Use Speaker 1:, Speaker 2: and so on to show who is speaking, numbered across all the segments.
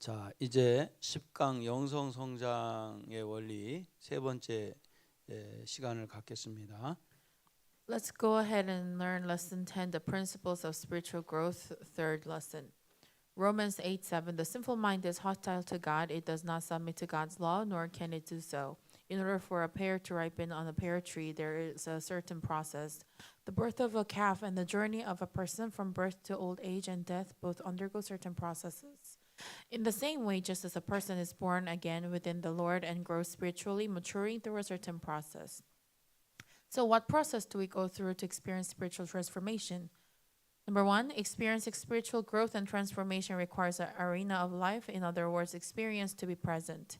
Speaker 1: 자, 이제 10강 영성 성장의 원리 세 번째 시간을 갖겠습니다.
Speaker 2: Let's go ahead and learn lesson 10, the principles of spiritual growth, third lesson. Romans 8:7, the sinful mind is hostile to God. It does not submit to God's law, nor can it do so. In order for a pear to ripen on a pear tree, there is a certain process. The birth of a calf and the journey of a person from birth to old age and death both undergo certain processes. In the same way, just as a person is born again within the Lord and grows spiritually, maturing through a certain process. So, what process do we go through to experience spiritual transformation? Number one, experiencing spiritual growth and transformation requires an arena of life, in other words, experience to be present.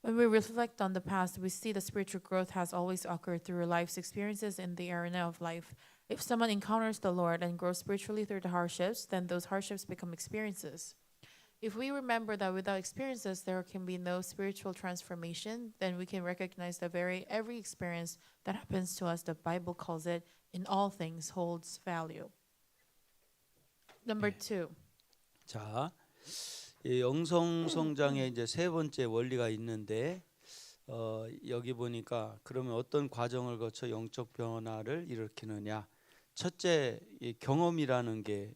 Speaker 2: When we reflect on the past, we see the spiritual growth has always occurred through life's experiences in the arena of life. If someone encounters the Lord and grows spiritually through the hardships, then those hardships become experiences. If we remember that without experiences there can be no spiritual transformation, then we can recognize that every experience that happens to us, the Bible calls it, in all things holds value. Number two.
Speaker 1: 자, 이 영성 성장의 이제 세 번째 원리가 있는데 여기 보니까 그러면 어떤 과정을 거쳐 영적 변화를 일으키느냐? 첫째, 이 경험이라는 게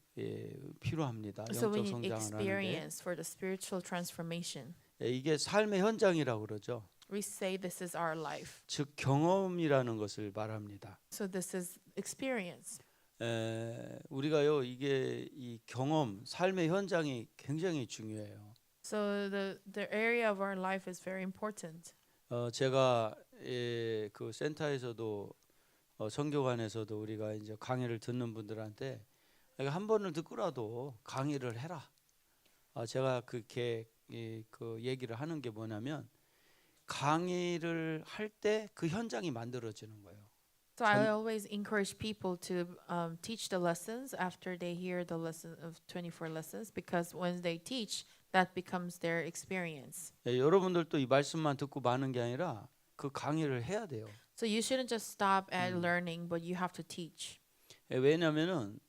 Speaker 1: 필요합니다.
Speaker 2: So we
Speaker 1: 영적
Speaker 2: need
Speaker 1: 성장을 하는데
Speaker 2: experience for the spiritual transformation.
Speaker 1: 이게 삶의 현장이라고 그러죠.
Speaker 2: We say this is our life.
Speaker 1: 즉 경험이라는 것을 말합니다.
Speaker 2: So this is experience.
Speaker 1: 우리가요 이게 이 경험, 삶의 현장이 굉장히 중요해요.
Speaker 2: So the area of our life is very important.
Speaker 1: 제가 그 센터에서도 선교관에서도 우리가 이제 강의를 듣는 분들한테 한 번을 듣고라도 강의를 해라. 제가 그렇게 그 얘기를 하는 게 뭐냐면 강의를 할 때 그 현장이 만들어지는 거예요.
Speaker 2: So I always encourage people to teach the lessons after they hear the lesson of 24 lessons, because when they teach, that becomes their experience.
Speaker 1: 여러분들도 이 말씀만 듣고 마는 게 아니라 그 강의를 해야 돼요.
Speaker 2: So you shouldn't just stop at learning, but you have to teach.
Speaker 1: 왜냐하면은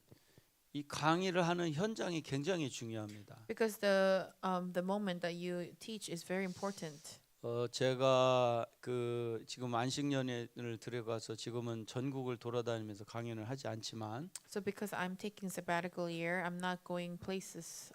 Speaker 1: 이 강의를 하는 현장이 굉장히 중요합니다.
Speaker 2: Because the moment that you teach is very important.
Speaker 1: 제가 그 지금 안식년을 들어가서 지금은 전국을 돌아다니면서 강연을 하지 않지만
Speaker 2: So because I'm taking sabbatical year, I'm not going places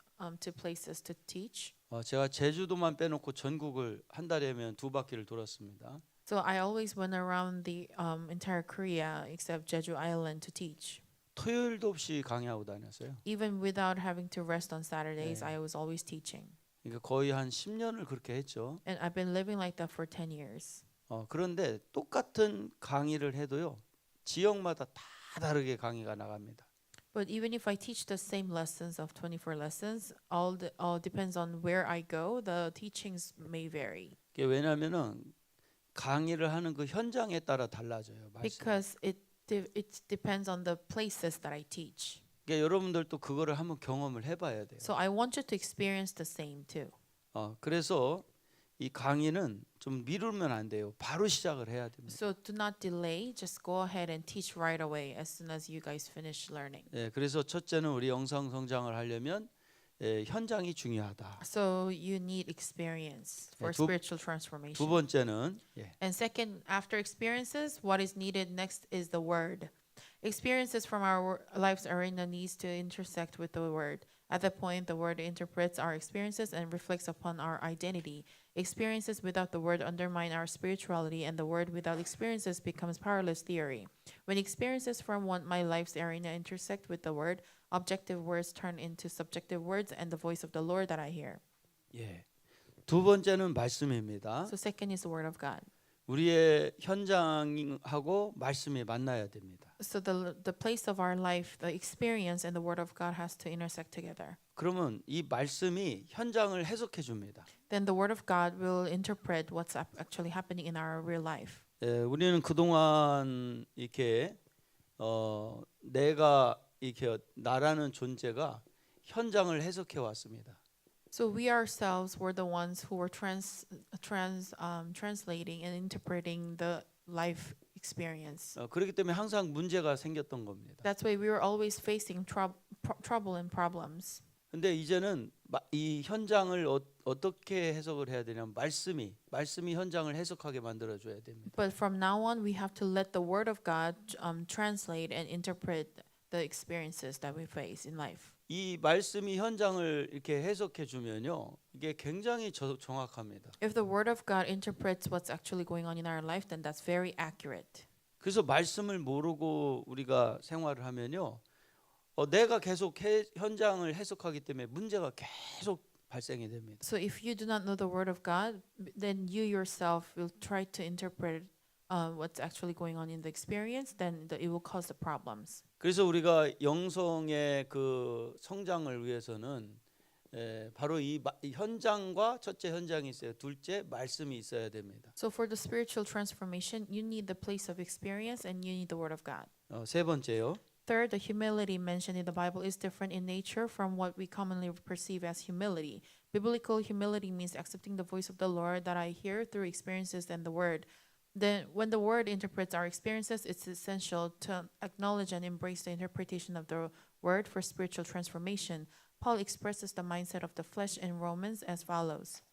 Speaker 2: to teach.
Speaker 1: 제가 제주도만 빼놓고 전국을 한 달이면 2바퀴를 돌았습니다.
Speaker 2: So I always went around the entire Korea except Jeju Island to teach.
Speaker 1: 토요일도 없이 강의하고 다녔어요.
Speaker 2: Even without having to rest on Saturdays, I was always teaching.
Speaker 1: 그러니까 거의 한 10년을 그렇게 했죠.
Speaker 2: And I've been living like that for 10 years.
Speaker 1: 그런데 똑같은 강의를 해도요. 지역마다 다 다르게 강의가 나갑니다.
Speaker 2: But even if I teach the same lessons of 24 lessons, all depends on where I go. The teachings may vary.
Speaker 1: 이게 왜냐하면은 강의를 하는 그 현장에 따라 달라져요.
Speaker 2: Because it depends on the places that I teach.
Speaker 1: 그러니까 여러분들도 그거를 한번 경험을 해봐야 돼요.
Speaker 2: So I want you to experience the same too.
Speaker 1: 그래서 이 강의는 좀 미루면 안 돼요. 바로 시작을 해야 됩니다.
Speaker 2: So do not delay. Just go ahead and teach right away as soon as you guys finish learning.
Speaker 1: 그래서 첫째는 우리 영성 성장을 하려면 현장이 중요하다.
Speaker 2: So you need experience for spiritual transformation.
Speaker 1: 두 번째는
Speaker 2: And second, after experiences, what is needed next is the word. Experiences from our life's arena needs to intersect with the word. At that point, the word interprets our experiences and reflects upon our identity. Experiences without the word undermine our spirituality, and the word without experiences becomes powerless theory. When experiences from my life's arena intersect with the word, objective words turn into subjective words and the voice of the Lord that I hear.
Speaker 1: 두 번째는 말씀입니다.
Speaker 2: So second is the word of God.
Speaker 1: 우리의 현장하고 말씀이 만나야 됩니다.
Speaker 2: So the place of our life, the experience and the word of God has to intersect together.
Speaker 1: 그러면 이 말씀이 현장을 해석해 줍니다.
Speaker 2: Then the word of God will interpret what's actually happening in our real life.
Speaker 1: 우리는 그동안 이렇게 내가 이렇게 나라는 존재가 현장을 해석해 왔습니다.
Speaker 2: So we ourselves were the ones who were translating and interpreting the life experience.
Speaker 1: 그렇기 때문에 항상 문제가 생겼던 겁니다.
Speaker 2: That's why we were always facing trouble and problems.
Speaker 1: 근데 이제는 이 현장을 어떻게 해석을 해야 되냐면 말씀이 현장을 해석하게 만들어 줘야 됩니다.
Speaker 2: But from now on, we have to let the Word of God translate and interpret the experiences that we face in life.
Speaker 1: 이 말씀이 현장을 이렇게 해석해 주면요, 이게 굉장히 정확합니다.
Speaker 2: If the Word of God interprets what's actually going on in our life, then that's very accurate.
Speaker 1: 그래서 말씀을 모르고 우리가 생활을 하면요, 내가 계속 현장을 해석하기 때문에 문제가 계속 발생이 됩니다.
Speaker 2: So if you do not know the Word of God, then you yourself will try to interpret what's actually going on in the experience, then it will cause the problems.
Speaker 1: 그래서 우리가 영성의 그 성장을 위해서는 바로 이 현장과 첫째 현장이 있어요. 둘째 말씀이 있어야 됩니다.
Speaker 2: So for the spiritual transformation, you need the place of experience and you need the Word of God.
Speaker 1: 세 번째요.
Speaker 2: Third, the humility mentioned in the Bible is different in nature from what we commonly perceive as humility. Biblical humility means accepting the voice of the Lord that I hear through experiences and the Word. Then, when the Word interprets our experiences, it's essential to acknowledge and embrace the interpretation of the Word for spiritual transformation. Paul expresses the mindset of the flesh in Romans as follows.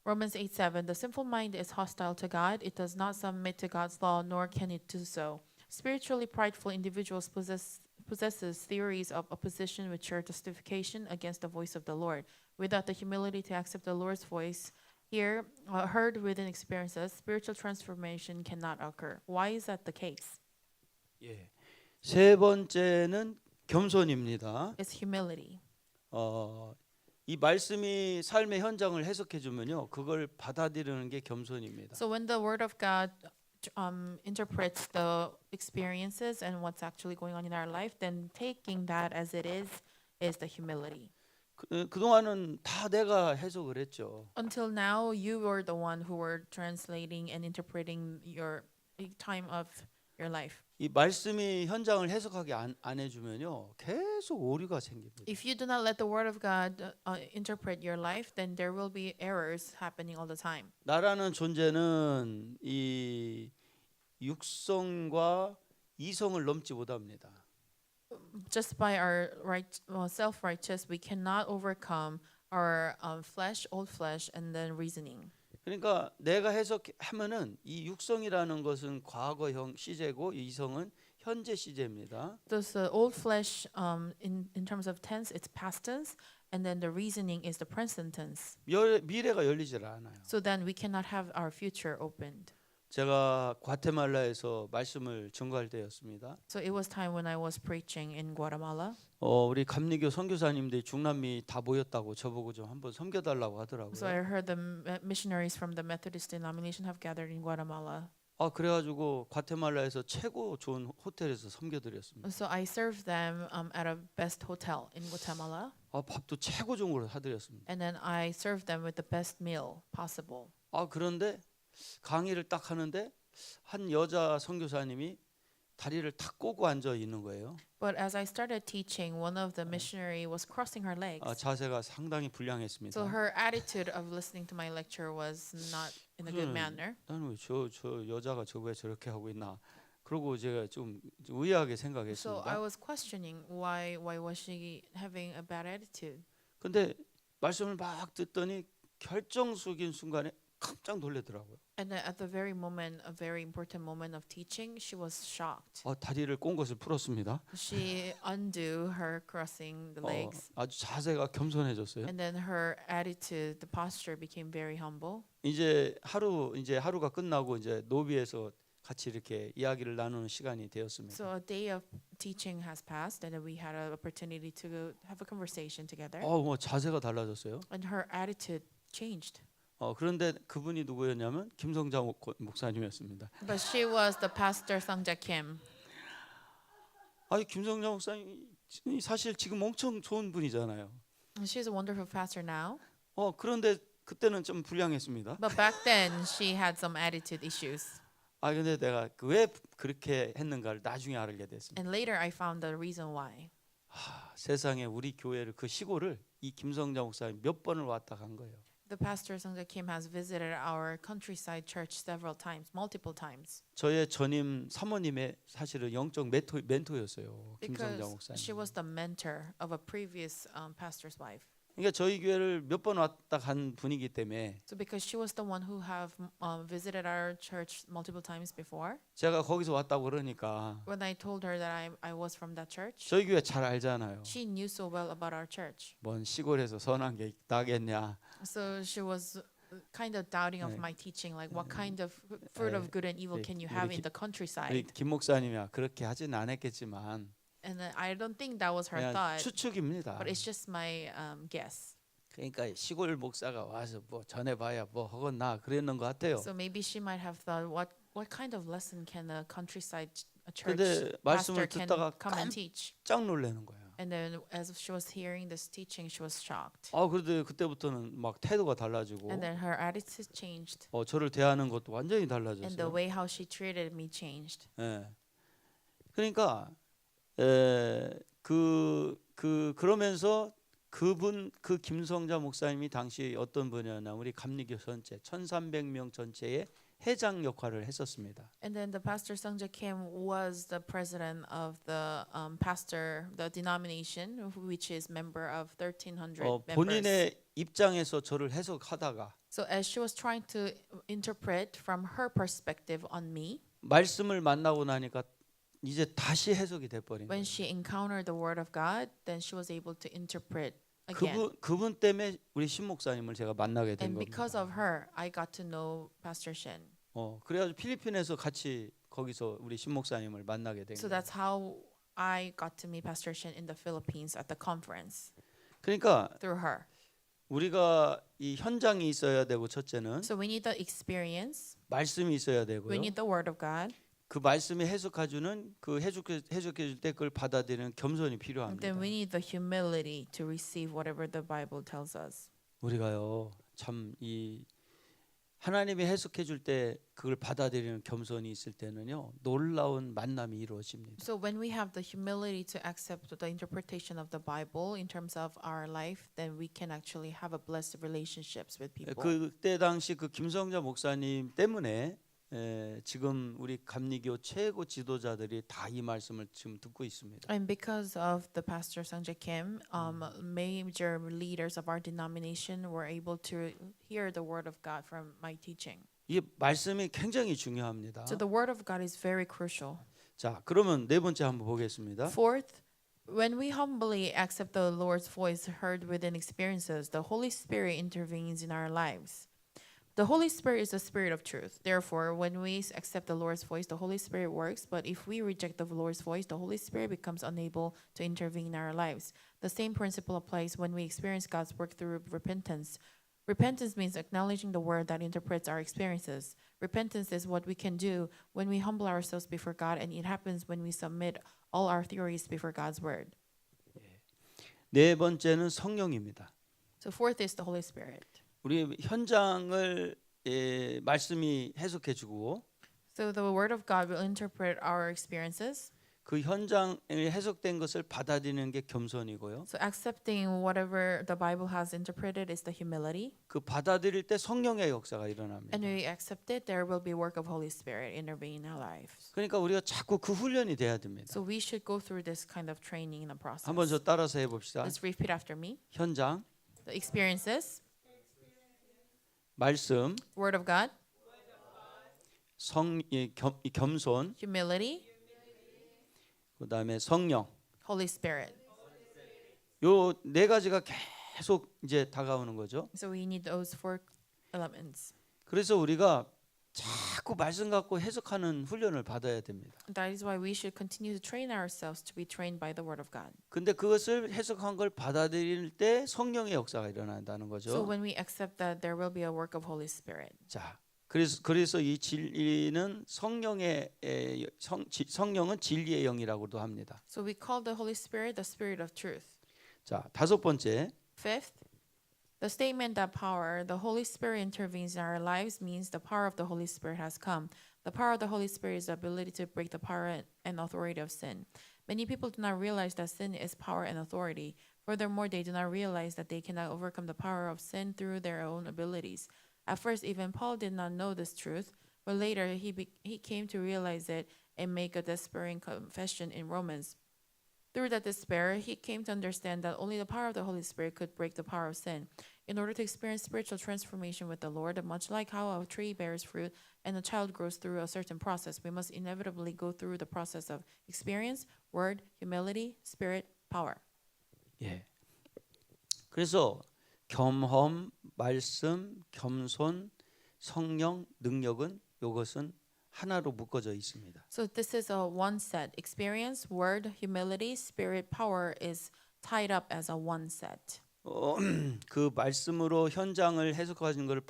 Speaker 2: Romans 8:7, the sinful mind is hostile to God. It does not submit to God's law, nor can it do so. Spiritually prideful individuals possesses theories of opposition with sure justification against the voice of the Lord. Without the humility to accept the Lord's voice, heard within experiences, spiritual transformation cannot occur. Why is that the case?
Speaker 1: 예. 세 번째는 겸손입니다.
Speaker 2: It's humility.
Speaker 1: 이 말씀이 삶의 현장을 해석해 주면요, 그걸 받아들이는 게 겸손입니다.
Speaker 2: So when the Word of God interprets the experiences and what's actually going on in our life, then taking that as it is the humility.
Speaker 1: 그동안은 다 내가 해석을 했죠.
Speaker 2: Until now, you were the one who were translating and interpreting your time of your life.
Speaker 1: 이 말씀이 현장을 해석하게 안 해주면요, 계속 오류가 생깁니다.
Speaker 2: If you do not let the Word of God interpret your life, then there will be errors happening all the time.
Speaker 1: 나라는 존재는 이 육성과 이성을 넘지 못합니다.
Speaker 2: Just by our self-righteous, we cannot overcome our old flesh, and then reasoning.
Speaker 1: 그러니까 내가 해석하면은 이 육성이라는 것은 과거형 시제고 이성은 현재 시제입니다.
Speaker 2: Thus, the old flesh, in terms of tense, it's past tense, and then the reasoning is the present tense.
Speaker 1: 미래가 열리질 않아요.
Speaker 2: So then we cannot have our future opened.
Speaker 1: 제가 과테말라에서 말씀을 증거할 때였습니다.
Speaker 2: So it was time when I was preaching in Guatemala.
Speaker 1: 우리 감리교 선교사님들이 중남미 다 모였다고 저보고 좀 한번 섬겨달라고 하더라고요.
Speaker 2: So I heard the missionaries from the Methodist denomination have gathered in Guatemala.
Speaker 1: 그래가지고 과테말라에서 최고 좋은 호텔에서 섬겨드렸습니다.
Speaker 2: So I served them at a best hotel in Guatemala,
Speaker 1: 밥도 최고 좋은 걸 사드렸습니다.
Speaker 2: and then I served them with the best meal possible.
Speaker 1: 그런데 강의를 딱 하는데 한 여자 선교사님이 다리를 탁 꼬고 앉아 있는 거예요.
Speaker 2: But as I started teaching, one of the missionary was crossing her legs.
Speaker 1: 자세가 상당히 불량했습니다.
Speaker 2: So her attitude of listening to my lecture was not in a good manner.
Speaker 1: 나는 왜 저 여자가 왜 저렇게 하고 있나? 그러고 제가 좀 의아하게
Speaker 2: So I
Speaker 1: 생각했습니다.
Speaker 2: was questioning why was she having a bad attitude.
Speaker 1: 근데 말씀을 막 듣더니 결정적인 순간에 깜짝 놀라더라고요.
Speaker 2: And then at the very moment, a very important moment of teaching, she was shocked.
Speaker 1: 다리를 꼰 것을 풀었습니다.
Speaker 2: She undid her crossing the legs,
Speaker 1: 아주 자세가 겸손해졌어요.
Speaker 2: and then her attitude, the posture became very humble.
Speaker 1: 이제 하루가 끝나고 이제 노비에서 같이 이렇게 이야기를 나누는 시간이 되었습니다.
Speaker 2: So a day of teaching has passed, and then we had an opportunity to have a conversation together.
Speaker 1: 뭐 자세가 달라졌어요.
Speaker 2: And her attitude changed.
Speaker 1: 그런데 그분이 누구였냐면 김성장 목사님이었습니다.
Speaker 2: But she was the pastor Sangja Kim.
Speaker 1: 김성장 목사님이 사실 지금 엄청 좋은 분이잖아요.
Speaker 2: She's a wonderful pastor now.
Speaker 1: 그런데 그때는 좀 불량했습니다.
Speaker 2: But back then, she had some attitude issues.
Speaker 1: 근데 내가 왜 그렇게 했는가를 나중에 알게 됐습니다.
Speaker 2: And later, I found the reason why.
Speaker 1: 세상에 우리 교회를 그 시골을 이 김성장 목사님 몇 번을 왔다 간 거예요.
Speaker 2: The pastor Sungja Kim has visited our countryside church several times, multiple times,
Speaker 1: 저의 전임 사모님의 사실은 영적 멘토였어요. 김성자
Speaker 2: because
Speaker 1: 목사님.
Speaker 2: she was the mentor of a previous pastor's wife.
Speaker 1: 그러니까 저희 교회를 몇 번 왔다 간 분이기 때문에
Speaker 2: So because she was the one who have visited our church multiple times before,
Speaker 1: 제가 거기서 왔다고 그러니까
Speaker 2: when I told her that I was from that church,
Speaker 1: 저희 교회 잘 알잖아요.
Speaker 2: she knew so well about our church.
Speaker 1: 뭔 시골에서 선한 게 나겠냐.
Speaker 2: So she was kind of doubting of
Speaker 1: 네.
Speaker 2: my teaching, like what kind of fruit of good and evil
Speaker 1: 네,
Speaker 2: can you
Speaker 1: 우리
Speaker 2: have in
Speaker 1: 기-
Speaker 2: the
Speaker 1: 우리
Speaker 2: countryside?
Speaker 1: 김 목사님이야 그렇게 하진 않았겠지만
Speaker 2: And then I don't think that was her
Speaker 1: 그냥
Speaker 2: thought,
Speaker 1: 추측입니다.
Speaker 2: but it's just my guess.
Speaker 1: 그러니까 시골 목사가 와서 뭐 전해봐야 뭐 하겠나 그랬는 것 같아요.
Speaker 2: So maybe she might have thought, what kind of lesson can a countryside church
Speaker 1: 근데
Speaker 2: pastor
Speaker 1: 말씀을
Speaker 2: can
Speaker 1: 듣다가
Speaker 2: come and teach?
Speaker 1: 깜짝 놀라는 거야.
Speaker 2: And then as she was hearing this teaching, she was shocked.
Speaker 1: 그런데 그때부터는 막 태도가 달라지고
Speaker 2: And then her attitude changed,
Speaker 1: 저를 대하는 것도 완전히
Speaker 2: and the
Speaker 1: 달라졌어요.
Speaker 2: way how she treated me changed.
Speaker 1: 예. 그러니까 그러면서 그 김성자 목사님이 당시 어떤 분이었나 우리 감리교 전체 1,300명 전체의 회장 역할을 했었습니다.
Speaker 2: And then the pastor Sungja Kim was the president of the the denomination, which is member of 1,300 members.
Speaker 1: 본인의 입장에서 저를 해석하다가
Speaker 2: So as she was trying to interpret from her perspective on me,
Speaker 1: 말씀을 만나고 나니까 이제 다시 해석이 돼버린
Speaker 2: when
Speaker 1: 거예요.
Speaker 2: she encountered the word of God, then she was able to interpret again.
Speaker 1: 그분 때문에 우리 신 목사님을 제가 만나게 된
Speaker 2: And because
Speaker 1: 겁니다.
Speaker 2: of her, I got to know Pastor Shin.
Speaker 1: 그래가지고 필리핀에서 같이 거기서 우리 신 목사님을 만나게 된
Speaker 2: So
Speaker 1: 거예요.
Speaker 2: that's how I got to meet Pastor Shin in the Philippines at the conference,
Speaker 1: 그러니까
Speaker 2: through her.
Speaker 1: 우리가 이 현장이 있어야 되고 첫째는
Speaker 2: So we need the experience,
Speaker 1: 말씀이 있어야
Speaker 2: we
Speaker 1: 되고요.
Speaker 2: need the word of God,
Speaker 1: 그 말씀이 해석해주는 그 해석해줄 때 그걸 받아들이는 겸손이
Speaker 2: and
Speaker 1: 필요합니다.
Speaker 2: then we need the humility to receive whatever the Bible tells us.
Speaker 1: 우리가요 참 이 하나님이 해석해줄 때 그걸 받아들이는 겸손이 있을 때는요 놀라운 만남이 이루어집니다.
Speaker 2: So when we have the humility to accept the interpretation of the Bible in terms of our life, then we can actually have a blessed relationships with people.
Speaker 1: 그때 당시 그 김성자 목사님 때문에 지금 우리 감리교 최고 지도자들이 다 이 말씀을 지금 듣고 있습니다.
Speaker 2: And because of the pastor Sungja Kim, major leaders of our denomination were able to hear the word of God from my teaching.
Speaker 1: 이 말씀이 굉장히 중요합니다.
Speaker 2: So the word of God is very crucial.
Speaker 1: 자, 그러면 네 번째 한번 보겠습니다.
Speaker 2: Fourth, when we humbly accept the Lord's voice heard within experiences, the Holy Spirit intervenes in our lives. The Holy Spirit is the Spirit of truth. Therefore, when we accept the Lord's voice, the Holy Spirit works. But if we reject the Lord's voice, the Holy Spirit becomes unable to intervene in our lives. The same principle applies when we experience God's work through repentance. Repentance means acknowledging the word that interprets our experiences. Repentance is what we can do when we humble ourselves before God, and it happens when we submit all our theories before God's word.
Speaker 1: 네 번째는 성령입니다.
Speaker 2: So fourth is the Holy Spirit.
Speaker 1: 우리 현장을 말씀이 해석해주고
Speaker 2: So the word of God will interpret our experiences.
Speaker 1: 그 현장에 해석된 것을 받아들이는 게 겸손이고요.
Speaker 2: So accepting whatever the Bible has interpreted is the humility.
Speaker 1: 그 받아들일 때 성령의 역사가 일어납니다.
Speaker 2: And when we accept it, there will be work of Holy Spirit intervening in our lives.
Speaker 1: 그러니까 우리가 자꾸 그 훈련이 돼야 됩니다.
Speaker 2: So we should go through this kind of training in the process.
Speaker 1: 한번 저 따라서 해봅시다.
Speaker 2: Let's repeat after me.
Speaker 1: 현장,
Speaker 2: The experiences,
Speaker 1: 말씀,
Speaker 2: word of God,
Speaker 1: 겸손,
Speaker 2: humility,
Speaker 1: 그다음에 성령.
Speaker 2: Holy Spirit.
Speaker 1: 요 네 가지가 계속 이제 다가오는 거죠.
Speaker 2: So we need those four elements.
Speaker 1: 그래서 우리가 자꾸 말씀 갖고 해석하는 훈련을 받아야 됩니다.
Speaker 2: That is why we should continue to train ourselves to be trained by the word of God.
Speaker 1: 근데 그것을 해석한 걸 받아들일 때 성령의 역사가 일어난다는 거죠.
Speaker 2: So when we accept that, there will be a work of Holy Spirit.
Speaker 1: 자, 그래서 이 진리는 성령은 진리의 영이라고도 합니다.
Speaker 2: So we call the Holy Spirit the Spirit of truth.
Speaker 1: 자, 다섯 번째.
Speaker 2: Fifth, the statement that the Holy Spirit intervenes in our lives means the power of the Holy Spirit has come. The power of the Holy Spirit is the ability to break the power and authority of sin. Many people do not realize that sin is power and authority. Furthermore, they do not realize that they cannot overcome the power of sin through their own abilities. At first, even Paul did not know this truth, but later he came to realize it and make a despairing confession in Romans. Through that despair, he came to understand that only the power of the Holy Spirit could break the power of sin. In order to experience spiritual transformation with the Lord, much like how a tree bears fruit and a child grows through a certain process, we must inevitably go through the process of experience, word, humility, spirit, power.
Speaker 1: 예. 그래서 겸허, 말씀, 겸손, 성령, 능력은 이것은 하나로 묶어져 있습니다.
Speaker 2: So this is a one set. Experience, word, humility, spirit, power is tied up as a one set.
Speaker 1: 그 말씀으로 현장을 해석하는 걸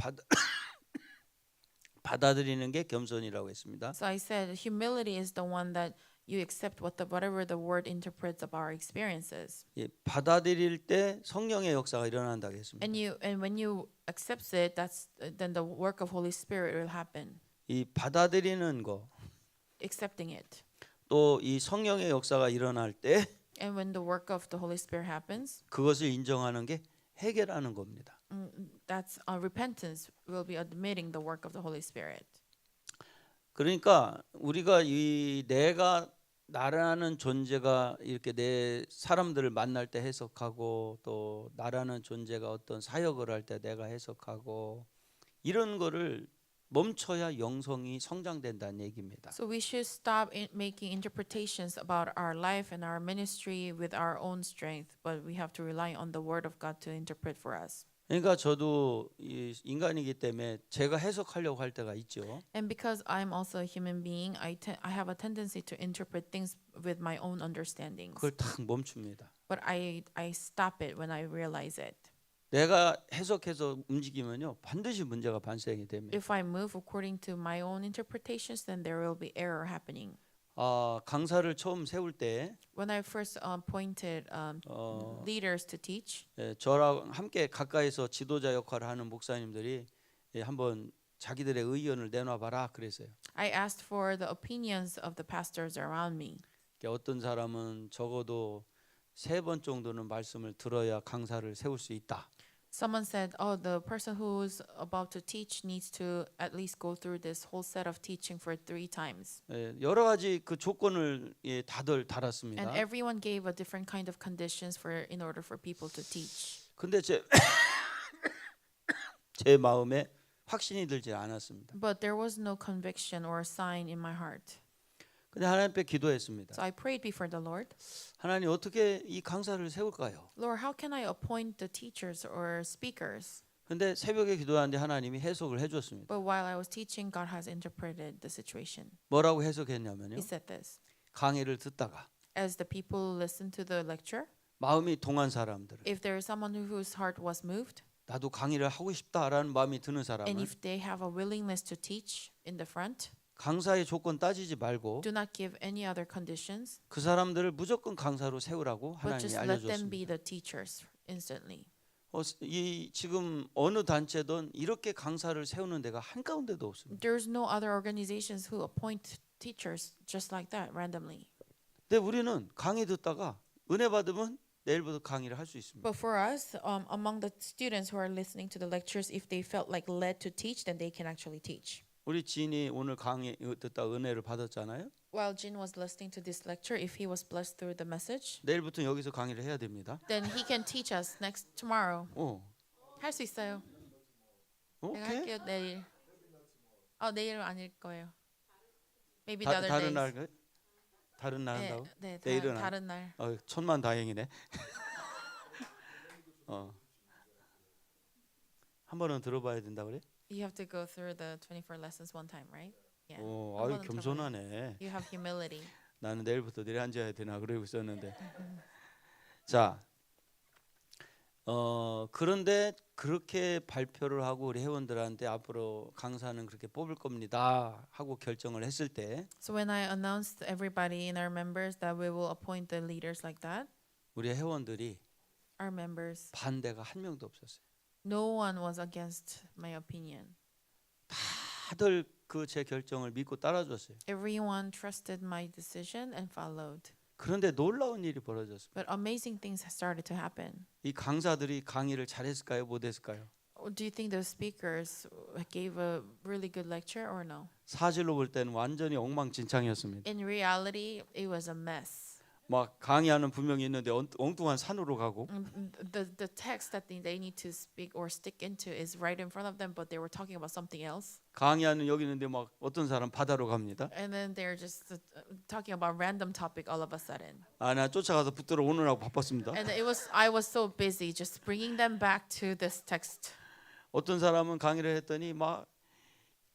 Speaker 1: 받아들이는 게 겸손이라고 했습니다.
Speaker 2: So I said humility is the one that you accept whatever the word interprets of our experiences.
Speaker 1: 예, 받아들일 때 성령의 역사가 일어난다고 했습니다.
Speaker 2: And when you accept it, that's then the work of Holy Spirit will happen.
Speaker 1: 이 받아들이는 거,
Speaker 2: Accepting it.
Speaker 1: 또 이 성령의 역사가 일어날 때
Speaker 2: And when the work of the Holy Spirit happens,
Speaker 1: 그것을 인정하는 게 회개라는 겁니다.
Speaker 2: that's repentance will be admitting the work of the Holy Spirit.
Speaker 1: 그러니까 우리가 이 내가 나라는 존재가 이렇게 내 사람들을 만날 때 해석하고 또 나라는 존재가 어떤 사역을 할 때 내가 해석하고 이런 거를 멈춰야 영성이 성장된다는 얘기입니다.
Speaker 2: So we should stop making interpretations about our life and our ministry with our own strength, but we have to rely on the Word of God to interpret for us.
Speaker 1: 그러니까 저도 이 인간이기 때문에 제가 해석하려고 할 때가 있죠.
Speaker 2: And because I'm also a human being, I have a tendency to interpret things with my own understandings.
Speaker 1: 그걸 탁 멈춥니다.
Speaker 2: But I stop it when I realize it.
Speaker 1: 내가 해석해서 움직이면요 반드시 문제가 발생이 됩니다.
Speaker 2: If I move according to my own interpretations, then there will be error happening.
Speaker 1: 강사를 처음 세울 때
Speaker 2: When I first appointed leaders to teach,
Speaker 1: 저랑 함께 가까이서 지도자 역할을 하는 목사님들이 한번 자기들의 의견을 내놔봐라 그랬어요.
Speaker 2: I asked for the opinions of the pastors around me.
Speaker 1: 어떤 사람은 적어도 3번 정도는 말씀을 들어야 강사를 세울 수 있다.
Speaker 2: Someone said, "Oh, the person who's about to teach needs to at least go through this whole set of teaching for 3 times."
Speaker 1: 여러 가지 그 조건을 다들 달았습니다.
Speaker 2: And everyone gave a different kind of conditions in order for people to teach.
Speaker 1: 근데 제 마음에 확신이 들지 않았습니다.
Speaker 2: But there was no conviction or sign in my heart.
Speaker 1: 근데 하나님 앞에 기도했습니다.
Speaker 2: So I prayed before the Lord.
Speaker 1: 하나님 어떻게 이 강사를 세울까요?
Speaker 2: Lord, how can I appoint the teachers or speakers?
Speaker 1: 근데 새벽에 기도하는데 하나님이 해석을 해줬습니다.
Speaker 2: But while I was teaching, God has interpreted the situation.
Speaker 1: 뭐라고 해석했냐면요.
Speaker 2: He said this.
Speaker 1: 강의를 듣다가
Speaker 2: As the people listened to the lecture,
Speaker 1: 마음이 동한 사람들,
Speaker 2: if there is someone whose heart was moved,
Speaker 1: 나도 강의를 하고 싶다라는 마음이 드는
Speaker 2: and
Speaker 1: 사람은
Speaker 2: if they have a willingness to teach in the front,
Speaker 1: 강사의 조건 따지지 말고
Speaker 2: do not give any other conditions,
Speaker 1: 그 사람들을 무조건 강사로 세우라고
Speaker 2: but
Speaker 1: 하나님이
Speaker 2: just let them be
Speaker 1: 알려줬습니다.
Speaker 2: the teachers instantly.
Speaker 1: 이 지금 어느 단체든 이렇게 강사를 세우는 데가 한 가운데도 없습니다.
Speaker 2: There's no other organizations who appoint teachers just like that randomly.
Speaker 1: 근데 우리는 강의 듣다가 은혜 받으면 내일부터 강의를 할 수 있습니다.
Speaker 2: But for us, among the students who are listening to the lectures, if they felt like led to teach, then they can actually teach.
Speaker 1: 우리 지인이 오늘 강의 듣다 은혜를 받았잖아요.
Speaker 2: While Jin was listening to this lecture, if he was blessed through the message,
Speaker 1: 내일부터 여기서 강의를 해야 됩니다.
Speaker 2: then he can teach us tomorrow.
Speaker 1: 어,
Speaker 2: 할 수 있어요. 내가
Speaker 1: 오케이.
Speaker 2: 할게요 내일. 내일은 아닐 거예요. Maybe the other
Speaker 1: 다른
Speaker 2: days.
Speaker 1: 날 다른 날
Speaker 2: 네,
Speaker 1: 한다고?
Speaker 2: 네,
Speaker 1: 내일은
Speaker 2: 다른 날.
Speaker 1: 천만 다행이네. 한 번은 들어봐야 된다 그래?
Speaker 2: You have to go through the 24 lessons one time, right? Yeah.
Speaker 1: 아유 겸손하네.
Speaker 2: You have humility.
Speaker 1: 나는 내일부터 내일 앉아야 되나 그러고 있었는데. 자, 그런데 그렇게 발표를 하고 우리 회원들한테 앞으로 강사는 그렇게 뽑을 겁니다 하고 결정을 했을 때
Speaker 2: So when I announced to everybody in our members that we will appoint the leaders like that,
Speaker 1: 우리 회원들이
Speaker 2: our members,
Speaker 1: 반대가 한 명도 없었어요.
Speaker 2: no one was against my opinion.
Speaker 1: 다들 그 제 결정을 믿고 따라줬어요.
Speaker 2: Everyone trusted my decision and followed.
Speaker 1: 그런데 놀라운 일이 벌어졌습니다.
Speaker 2: But amazing things have started to happen.
Speaker 1: 이 강사들이 강의를 잘했을까요? 못했을까요?
Speaker 2: Do you think the speakers gave a really good lecture or no?
Speaker 1: 사실로 볼 때는 완전히 엉망진창이었습니다.
Speaker 2: In reality, it was a mess.
Speaker 1: 막 강의하는 분명히 있는데 엉뚱한 산으로 가고
Speaker 2: The text that they need to speak or stick into is right in front of them, but they were talking about something else.
Speaker 1: 강의하는 여기 있는데 막 어떤 사람 바다로 갑니다.
Speaker 2: And then they're just talking about random topic all of a sudden.
Speaker 1: 나 쫓아가서 붙들어 오느라고 바빴습니다.
Speaker 2: And I was so busy just bringing them back to this text.
Speaker 1: 어떤 사람은 강의를 했더니 막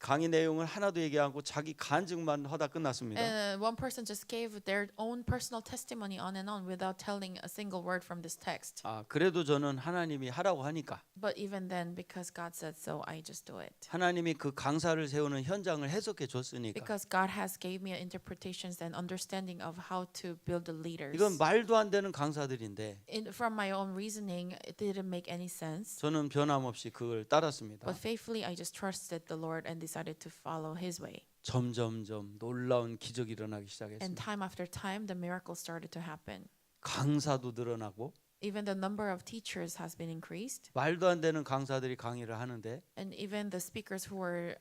Speaker 1: 강의 내용을 하나도 얘기 안 하고 자기 간증만 하다 끝났습니다.
Speaker 2: And one person just gave their own personal testimony on and on without telling a single word from this text.
Speaker 1: 그래도 저는 하나님이 하라고 하니까
Speaker 2: But even then, because God said so, I just do it.
Speaker 1: 하나님이 그 강사를 세우는 현장을 해석해 줬으니까
Speaker 2: Because God has gave me interpretations and understanding of how to build the leaders.
Speaker 1: 이건 말도 안 되는 강사들인데
Speaker 2: From my own reasoning, it didn't make any sense.
Speaker 1: 저는 변함없이 그걸 따랐습니다.
Speaker 2: But faithfully, I just trusted the Lord and decided to follow His way.
Speaker 1: 점점점 놀라운 기적이 일어나기
Speaker 2: And
Speaker 1: 시작했습니다.
Speaker 2: time after time, the miracle started to happen.
Speaker 1: 강사도 늘어나고
Speaker 2: Even the number of teachers has been increased,
Speaker 1: 말도 안 되는 강사들이 강의를 하는데
Speaker 2: and even the speakers who were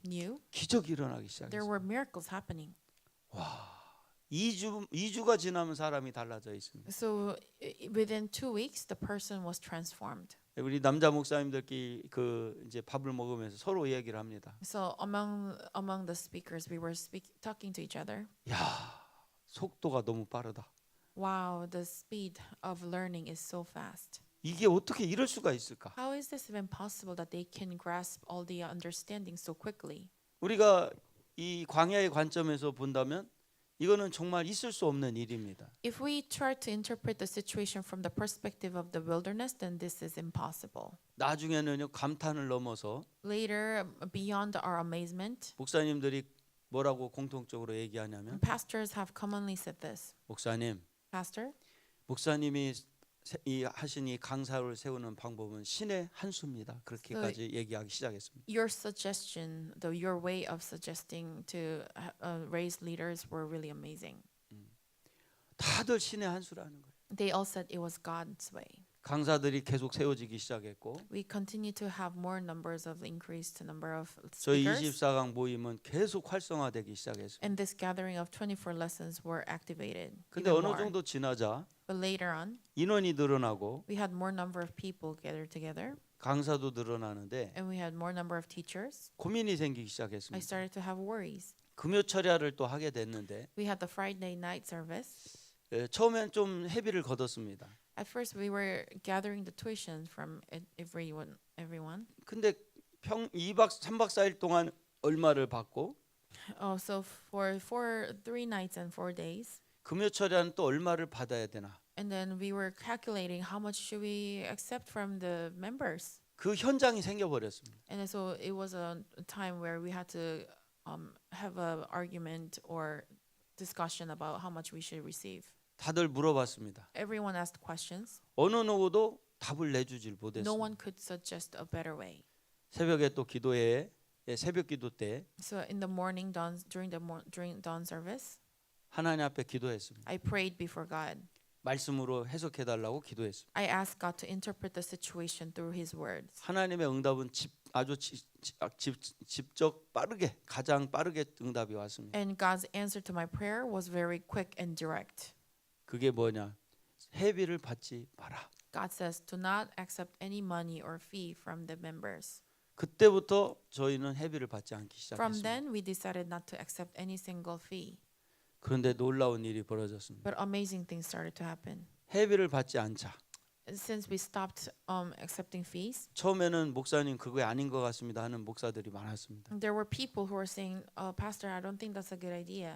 Speaker 2: new,
Speaker 1: 기적이 일어나기
Speaker 2: there
Speaker 1: 시작했어요.
Speaker 2: were miracles happening.
Speaker 1: 2주가 지나면 사람이 달라져 있습니다.
Speaker 2: So within 2 weeks, the person was transformed.
Speaker 1: 우리 남자 목사님들끼리 그 이제 밥을 먹으면서 서로 얘기를 합니다.
Speaker 2: So among the speakers, we were talking to each other.
Speaker 1: 야, 속도가 너무 빠르다.
Speaker 2: Wow, the speed of learning is so fast.
Speaker 1: 이게 어떻게 이럴 수가 있을까?
Speaker 2: How is this even possible that they can grasp all the understanding so quickly?
Speaker 1: 우리가 이 광야의 관점에서 본다면 이거는 정말 있을 수 없는 일입니다.
Speaker 2: If we try to interpret the situation from the perspective of the wilderness, then this is impossible.
Speaker 1: 나중에는요 감탄을 넘어서
Speaker 2: Later, beyond our amazement,
Speaker 1: 목사님들이 뭐라고 공통적으로 얘기하냐면
Speaker 2: pastors have commonly said this.
Speaker 1: 목사님,
Speaker 2: Pastor,
Speaker 1: 목사님이 하신 이 강사를 세우는 방법은 신의 한 수입니다. 그렇게까지 얘기하기 시작했습니다.
Speaker 2: your suggestion, your way of suggesting to raise leaders were really amazing.
Speaker 1: 다들 신의 한 수라는 거예요.
Speaker 2: They all said it was God's way.
Speaker 1: 강사들이 계속 세워지기 시작했고
Speaker 2: We continue to have more numbers of increased number of
Speaker 1: 저희
Speaker 2: speakers.
Speaker 1: 24강 모임은 계속 활성화되기 시작했습니다.
Speaker 2: And this gathering of 24 lessons were activated.
Speaker 1: 근데
Speaker 2: even
Speaker 1: 어느
Speaker 2: more.
Speaker 1: 정도 지나자
Speaker 2: But later on,
Speaker 1: 인원이 늘어나고
Speaker 2: we had more number of people gathered together,
Speaker 1: 강사도 늘어나는데
Speaker 2: and we had more number of teachers.
Speaker 1: 고민이 생기기
Speaker 2: I
Speaker 1: 시작했습니다.
Speaker 2: started to have worries.
Speaker 1: 금요철야를 또 하게 됐는데
Speaker 2: We had the Friday night service.
Speaker 1: 처음엔 좀 회비를 걷었습니다.
Speaker 2: At first, we were gathering the tuition from everyone.
Speaker 1: 근데 2박 3박 4일 동안 얼마를 받고
Speaker 2: So for 3 nights and 4 days,
Speaker 1: 금요철야는 또 얼마를 받아야 되나?
Speaker 2: and then we were calculating how much should we accept from the members.
Speaker 1: 그 현장이 생겨버렸습니다.
Speaker 2: And so it was a time where we had to have an argument or discussion about how much we should receive.
Speaker 1: 다들 물어봤습니다.
Speaker 2: Everyone asked questions.
Speaker 1: 어느 누구도 답을 내주질
Speaker 2: No
Speaker 1: 못했습니다.
Speaker 2: one could suggest a better way.
Speaker 1: 새벽에 또 기도회 새벽 기도 때
Speaker 2: So in the morning, during dawn service,
Speaker 1: 하나님 앞에 기도했습니다.
Speaker 2: I prayed before God.
Speaker 1: 말씀으로 해석해 달라고 기도했습니다.
Speaker 2: I asked God to interpret the situation through His words.
Speaker 1: 하나님의 응답은 아주 직접 빠르게 가장 빠르게 응답이 왔습니다.
Speaker 2: And God's answer to my prayer was very quick and direct.
Speaker 1: 그게 뭐냐? 회비를 받지 마라.
Speaker 2: God says, do not accept any money or fee from the members.
Speaker 1: 그때부터 저희는 회비를 받지 않기
Speaker 2: From
Speaker 1: 시작했습니다.
Speaker 2: then, we decided not to accept any single fee.
Speaker 1: 그런데 놀라운 일이 벌어졌습니다.
Speaker 2: But amazing things started to happen.
Speaker 1: 회비를 받지 않자.
Speaker 2: Since we stopped accepting fees,
Speaker 1: 처음에는 목사님 그거 아닌 것 같습니다 하는 목사들이 많았습니다.
Speaker 2: there were people who were saying, Pastor, I don't think that's a good idea.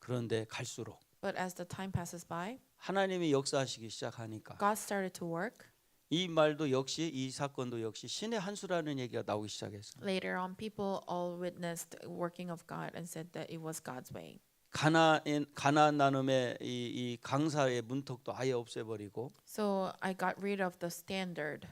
Speaker 1: 그런데 갈수록
Speaker 2: But as the time passes by,
Speaker 1: 하나님이 역사하시기 시작하니까
Speaker 2: God started to work.
Speaker 1: 이 말도 역시 이 사건도 역시 신의 한 수라는 얘기가 나오기 시작했습니다.
Speaker 2: Later on, people all witnessed working of God and said that it was God's way.
Speaker 1: 가나안 나눔의 이 강사의 문턱도 아예 없애버리고
Speaker 2: So I got rid of the standard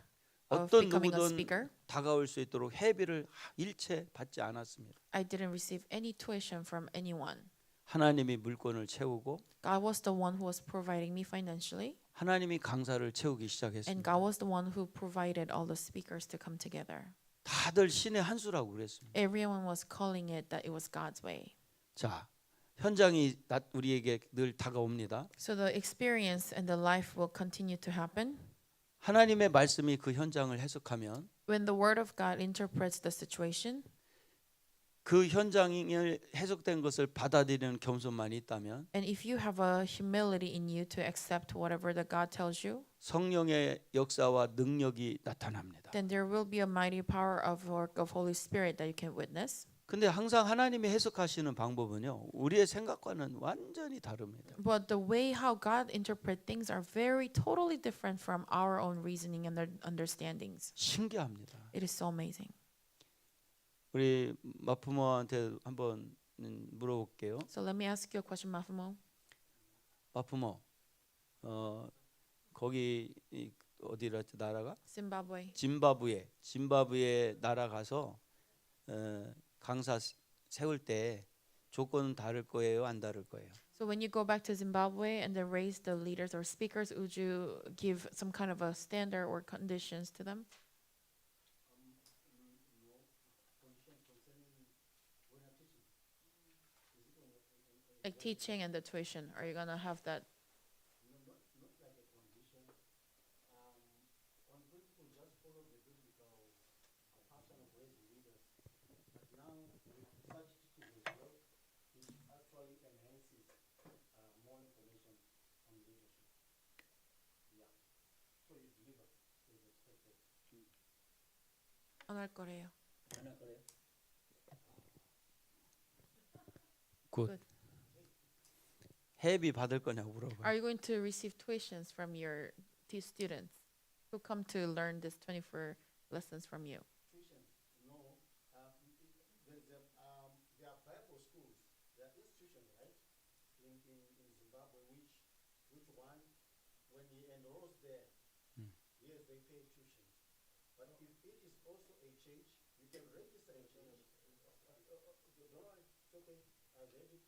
Speaker 2: of
Speaker 1: 어떤
Speaker 2: becoming a
Speaker 1: 누구든
Speaker 2: speaker.
Speaker 1: 다가올 수 있도록 회비를 일체 받지 않았습니다.
Speaker 2: I didn't receive any tuition from anyone.
Speaker 1: 하나님이 물건을 채우고
Speaker 2: God was the one who was providing me financially,
Speaker 1: 하나님이 강사를 채우기
Speaker 2: and
Speaker 1: 시작했습니다.
Speaker 2: God was the one who provided all the speakers to come together.
Speaker 1: 다들 신의 한 수라고 그랬습니다.
Speaker 2: Everyone was calling it that it was God's way.
Speaker 1: 자, 현장이 우리에게 늘 다가옵니다.
Speaker 2: So the experience and the life will continue to happen.
Speaker 1: 하나님의 말씀이 그 현장을 해석하면
Speaker 2: When the word of God interprets the situation,
Speaker 1: 그 현장이 해석된 것을 받아들이는 겸손만이 있다면
Speaker 2: and if you have a humility in you to accept whatever that God tells you,
Speaker 1: 성령의 역사와 능력이 나타납니다.
Speaker 2: then there will be a mighty power of work of Holy Spirit that you can witness.
Speaker 1: 근데 항상 하나님이 해석하시는 방법은요, 우리의 생각과는 완전히 다릅니다.
Speaker 2: But the way how God interprets things are very totally different from our own reasoning and their understandings.
Speaker 1: 신기합니다.
Speaker 2: It is so amazing.
Speaker 1: 우리 마프모한테 한번 물어볼게요.
Speaker 2: So let me ask you a question, Mafumo.
Speaker 1: 마프모, 거기 어디라지 나라가?
Speaker 2: Zimbabwe.
Speaker 1: 짐바브웨 나라 가서 강사 세울 때 조건은 다를 거예요, 안 다를 거예요?
Speaker 2: So when you go back to Zimbabwe and then raise the leaders or speakers, would you give some kind of a standard or conditions to them? Like teaching and the tuition, are you gonna have that? 안 할 거래요.
Speaker 1: 굿. 해비 받을 거냐고 물어봐요.
Speaker 2: Are you going to receive tuitions from your students who come to learn this 24 lessons from you?
Speaker 3: There are Bible schools, there are institutions, right, in Zimbabwe, which one, when he enrolls there, yes, they pay tuition. But if it is also a church, you can register a church. Don't worry, it's okay, I read it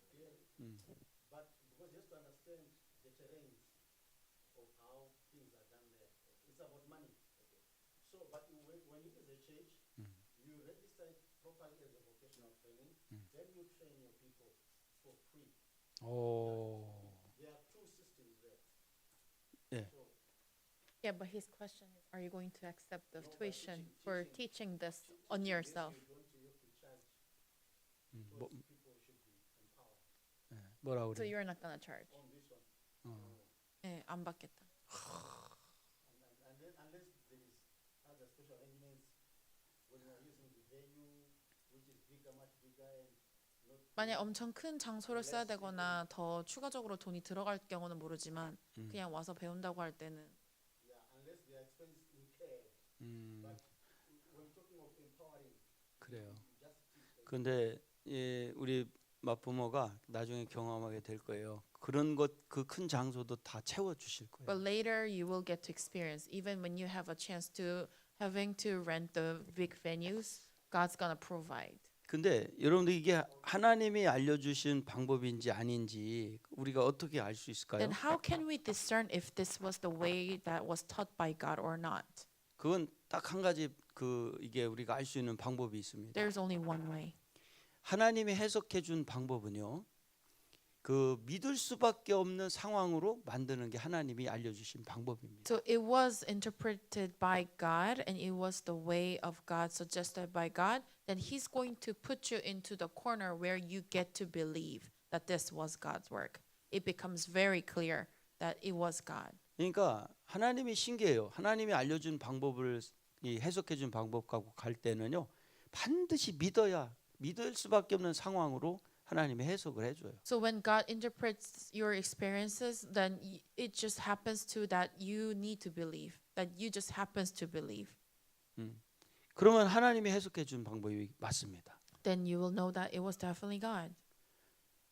Speaker 3: clearly. But because you have to understand the terrains of how things are done there. It's about money. So, but when it is a church, you register it properly as a vocational training, then you train your people for free.
Speaker 1: 오.
Speaker 3: There are two systems there.
Speaker 1: Yeah.
Speaker 3: So,
Speaker 2: Yeah, but his question is, are you going to accept the tuition for teaching this on yourself?
Speaker 3: you're going to have to charge.
Speaker 1: 뭐,
Speaker 3: People should be empowered
Speaker 1: 뭐라고
Speaker 2: So
Speaker 1: 그래?
Speaker 2: you're not gonna charge?
Speaker 3: on this one.
Speaker 2: 네, 안 받겠다.
Speaker 3: And then unless there is other special arrangements, when you are using the venue, which is bigger, much bigger, and not
Speaker 2: 만약 엄청 큰 장소를 써야 되거나 더 추가적으로 돈이 들어갈 경우는 모르지만 그냥 와서 배운다고 할 때는
Speaker 3: yeah, unless the expense incurred. But when talking of empowering,
Speaker 1: 그래요.
Speaker 3: just teach them.
Speaker 1: 근데 우리 마부모가 나중에 경험하게 될 거예요. 그런 것 그 큰 장소도 다 채워 주실 거예요.
Speaker 2: But later you will get to experience, even when you have a chance to having to rent the big venues, God's gonna provide.
Speaker 1: 근데 여러분들 이게 하나님이 알려주신 방법인지 아닌지 우리가 어떻게 알 수 있을까요?
Speaker 2: Then how can we discern if this was the way that was taught by God or not?
Speaker 1: 그건 딱 한 가지 이게 우리가 알 수 있는 방법이 있습니다.
Speaker 2: There's only one way.
Speaker 1: 하나님이 해석해 준 방법은요. 믿을 수밖에 없는 상황으로 만드는 게 하나님이 알려주신 방법입니다.
Speaker 2: So it was interpreted by God and it was the way of God suggested by God. Then He's going to put you into the corner where you get to believe that this was God's work. It becomes very clear that it was God.
Speaker 1: 그러니까 하나님이 신기해요. 하나님이 알려준 방법을 해석해 준 방법 갖고 갈 때는요. 반드시 믿을 수밖에 없는 상황으로 하나님이 해석을 해줘요.
Speaker 2: So when God interprets your experiences, then it just happens to that you need to believe, that you just happens to believe.
Speaker 1: 그러면 하나님이 해석해 준 방법이 맞습니다.
Speaker 2: Then you will know that it was definitely God.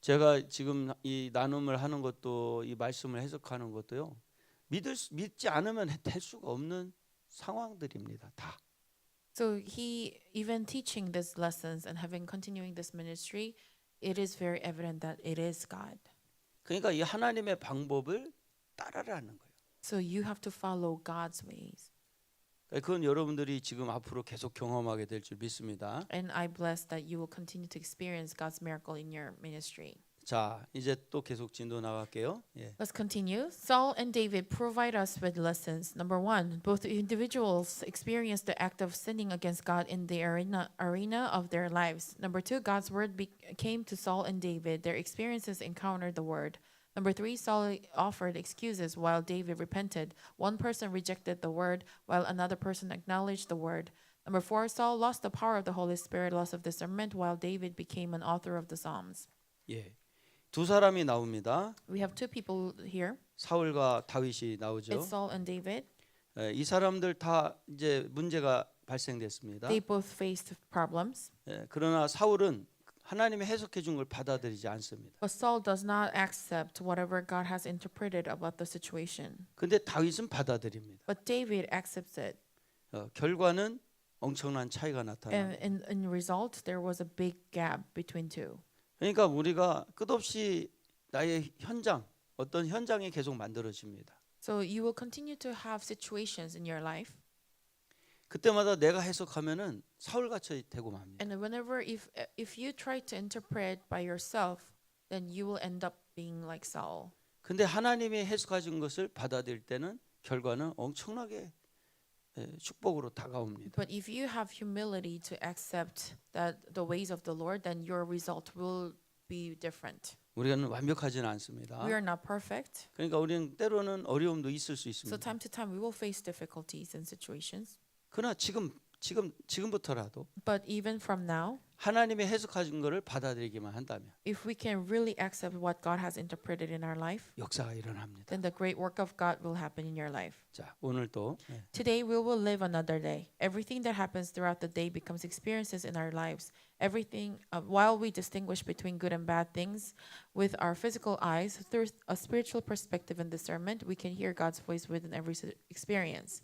Speaker 1: 제가 지금 이 나눔을 하는 것도 이 말씀을 해석하는 것도요. 믿지 않으면 될 수가 없는 상황들입니다. 다.
Speaker 2: So he even teaching these lessons and having continuing this ministry, it is very evident that it is God.
Speaker 1: 그러니까 이 하나님의 방법을 따라라는 거예요.
Speaker 2: So you have to follow God's ways.
Speaker 1: 그건 여러분들이 지금 앞으로 계속 경험하게 될 줄 믿습니다.
Speaker 2: And I bless that you will continue to experience God's miracle in your ministry.
Speaker 1: 자, 이제 또 계속 진도 나갈게요. 예.
Speaker 2: Let's continue. Saul and David provide us with lessons. Number one, both individuals experience the act of sinning against God in the arena of their lives. Number two, God's word came to Saul and David. Their experiences encountered the word. Number three, Saul offered excuses while David repented. One person rejected the word while another person acknowledged the word. Number four, Saul lost the power of the Holy Spirit, loss of discernment, while David became an author of the Psalms.
Speaker 1: 예. 두 사람이 나옵니다.
Speaker 2: We have two people here.
Speaker 1: 사울과 다윗이 나오죠.
Speaker 2: It's Saul and David.
Speaker 1: 예, 이 사람들 다 이제 문제가 발생됐습니다.
Speaker 2: They both faced problems.
Speaker 1: 예, 그러나 사울은 하나님이 해석해 준 걸 받아들이지 않습니다.
Speaker 2: But Saul does not accept whatever God has interpreted about the situation.
Speaker 1: 근데 다윗은 받아들입니다.
Speaker 2: But David accepts it.
Speaker 1: 결과는 엄청난 차이가 나타납니다.
Speaker 2: And in result, there was a big gap between two.
Speaker 1: 그러니까 우리가 끝없이 나의 현장, 어떤 현장이 계속 만들어집니다.
Speaker 2: So you will continue to have situations in your life.
Speaker 1: 그때마다 내가 해석하면은 사울같이 되고 맙니다.
Speaker 2: And whenever if you try to interpret by yourself, then you will end up being like Saul.
Speaker 1: 근데 하나님이 해석하신 것을 받아들일 때는 결과는 엄청나게 축복으로 다가옵니다.
Speaker 2: But if you have humility to accept that the ways of the Lord, then your result will be different.
Speaker 1: 우리는 완벽하지는 않습니다.
Speaker 2: We are not perfect.
Speaker 1: 그러니까 우리는 때로는 어려움도 있을 수
Speaker 2: So
Speaker 1: 있습니다.
Speaker 2: time to time we will face difficulties and situations.
Speaker 1: 그러나 지금부터라도
Speaker 2: But even from now,
Speaker 1: 하나님이 해석하신 것을 받아들이기만 한다면
Speaker 2: if we can really accept what God has interpreted in our life,
Speaker 1: 역사가 일어납니다.
Speaker 2: then the great work of God will happen in your life.
Speaker 1: 자, 오늘도
Speaker 2: Today we will live another day. Everything that happens throughout the day becomes experiences in our lives. Everything, while we distinguish between good and bad things with our physical eyes, through a spiritual perspective and discernment, we can hear God's voice within every experience.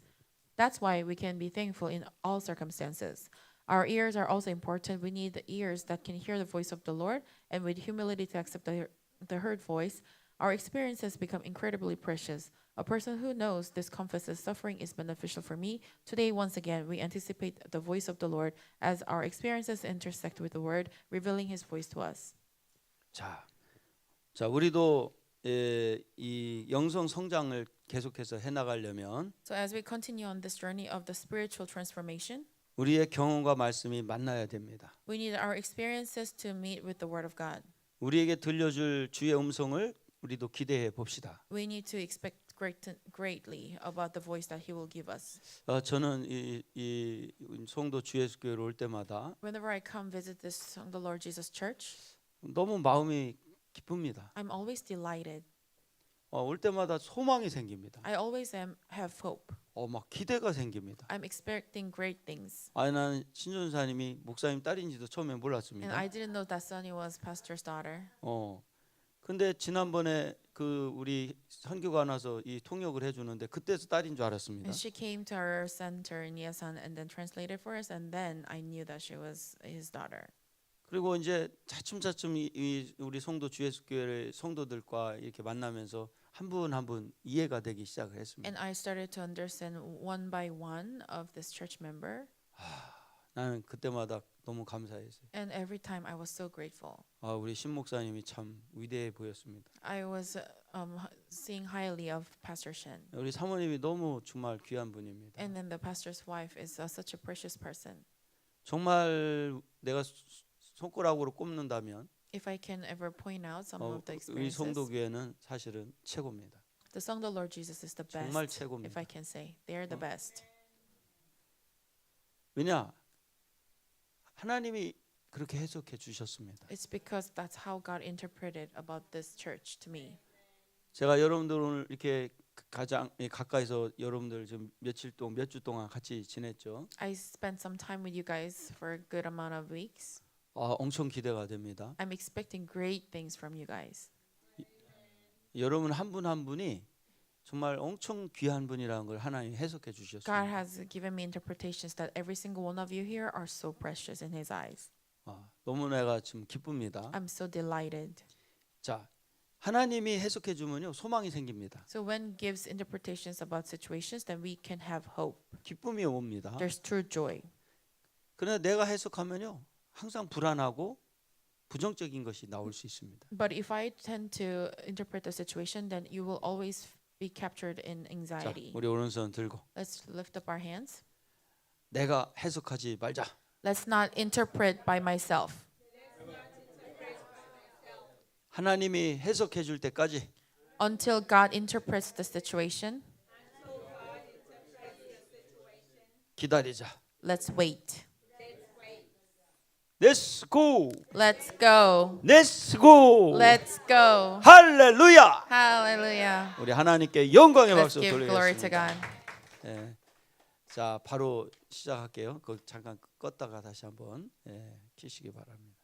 Speaker 2: That's why we can be thankful in all circumstances. Our ears are also important. We need the ears that can hear the voice of the Lord, and with humility to accept the heard voice, our experiences become incredibly precious. A person who knows this confesses suffering is beneficial for me. Today, once again, we anticipate the voice of the Lord as our experiences intersect with the Word, revealing His voice to us.
Speaker 1: 자, 우리도 이 영성 성장을 계속해서 해나가려면
Speaker 2: So as we continue on this journey of the spiritual transformation,
Speaker 1: 우리의 경험과 말씀이 만나야 됩니다.
Speaker 2: we need our experiences to meet with the Word of God.
Speaker 1: 우리에게 들려줄 주의 음성을 우리도 기대해 봅시다.
Speaker 2: We need to expect greatly about the voice that He will give us.
Speaker 1: 저는 이 송도 주예수교회로 올 때마다
Speaker 2: Whenever I come visit this the Lord Jesus Church,
Speaker 1: 너무 마음이 기쁩니다.
Speaker 2: I'm always delighted.
Speaker 1: 올 때마다 소망이 생깁니다.
Speaker 2: I always have hope.
Speaker 1: 막 기대가 생깁니다.
Speaker 2: I'm expecting great things.
Speaker 1: 나는 신전사님이 목사님 딸인지도 처음에
Speaker 2: And
Speaker 1: 몰랐습니다.
Speaker 2: I didn't know that Sunny was pastor's daughter.
Speaker 1: 근데 지난번에 그 우리 선교가 나서 이 통역을 해주는데 그때서 딸인 줄 알았습니다.
Speaker 2: And she came to our center in Yesan and then translated for us, and then I knew that she was his daughter.
Speaker 1: 그리고 이제 차츰차츰 이 우리 송도 주예수교회 성도들과 이렇게 만나면서 한 분 한 분 이해가 되기 시작을 했습니다.
Speaker 2: And I started to understand one by one of this church member.
Speaker 1: 나는 그때마다 너무 감사했어요.
Speaker 2: And every time I was so grateful.
Speaker 1: 우리 신 목사님이 참 위대해 보였습니다.
Speaker 2: I was seeing highly of Pastor Shen.
Speaker 1: 우리 사모님이 너무 정말 귀한 분입니다.
Speaker 2: And then the pastor's wife is such a precious person.
Speaker 1: 정말 내가 손가락으로 꼽는다면
Speaker 2: If I can ever point out some of the
Speaker 1: 우리
Speaker 2: experiences,
Speaker 1: 송도교회는 사실은 최고입니다.
Speaker 2: the song the Lord Jesus is the
Speaker 1: 정말
Speaker 2: best.
Speaker 1: 최고입니다.
Speaker 2: If I can say, they are the best.
Speaker 1: 왜냐? 하나님이 그렇게 해석해 주셨습니다.
Speaker 2: It's because that's how God interpreted about this church to me.
Speaker 1: 제가 여러분들 오늘 이렇게 가장 가까이서 여러분들 좀 몇 주 동안 같이 지냈죠.
Speaker 2: I spent some time with you guys for a good amount of weeks.
Speaker 1: 엄청 기대가 됩니다.
Speaker 2: I'm expecting great things from you guys.
Speaker 1: 여러분 한 분 한 분이 정말 엄청 귀한 분이라는 걸 하나님 해석해
Speaker 2: God
Speaker 1: 주셨습니다.
Speaker 2: has given me interpretations that every single one of you here are so precious in His eyes.
Speaker 1: 너무 내가 좀 기쁩니다.
Speaker 2: I'm so delighted.
Speaker 1: 자, 하나님이 해석해 주면요 소망이 생깁니다.
Speaker 2: So when gives interpretations about situations, then we can have hope.
Speaker 1: 기쁨이 옵니다.
Speaker 2: There's true joy.
Speaker 1: 그러나 내가 해석하면요 항상 불안하고 부정적인 것이 나올 수 있습니다.
Speaker 2: But if I tend to interpret the situation, then you will always be captured in
Speaker 1: 자,
Speaker 2: anxiety.
Speaker 1: 우리 오른손 들고
Speaker 2: Let's lift up our hands.
Speaker 1: 내가 해석하지 말자.
Speaker 2: Let's not interpret by myself.
Speaker 1: 하나님이 해석해 줄 때까지
Speaker 2: Until God interprets the situation,
Speaker 1: 기다리자.
Speaker 2: let's wait.
Speaker 1: Let's go.
Speaker 2: Let's go.
Speaker 1: Let's go.
Speaker 2: Let's go.
Speaker 1: 할렐루야.
Speaker 2: Hallelujah.
Speaker 1: 우리 하나님께 영광의
Speaker 2: Let's
Speaker 1: 박수
Speaker 2: give glory to
Speaker 1: 돌리겠습니다.
Speaker 2: God.
Speaker 1: 예. 자, 바로 시작할게요. 그 잠깐 껐다가 다시 한번 키시기 바랍니다.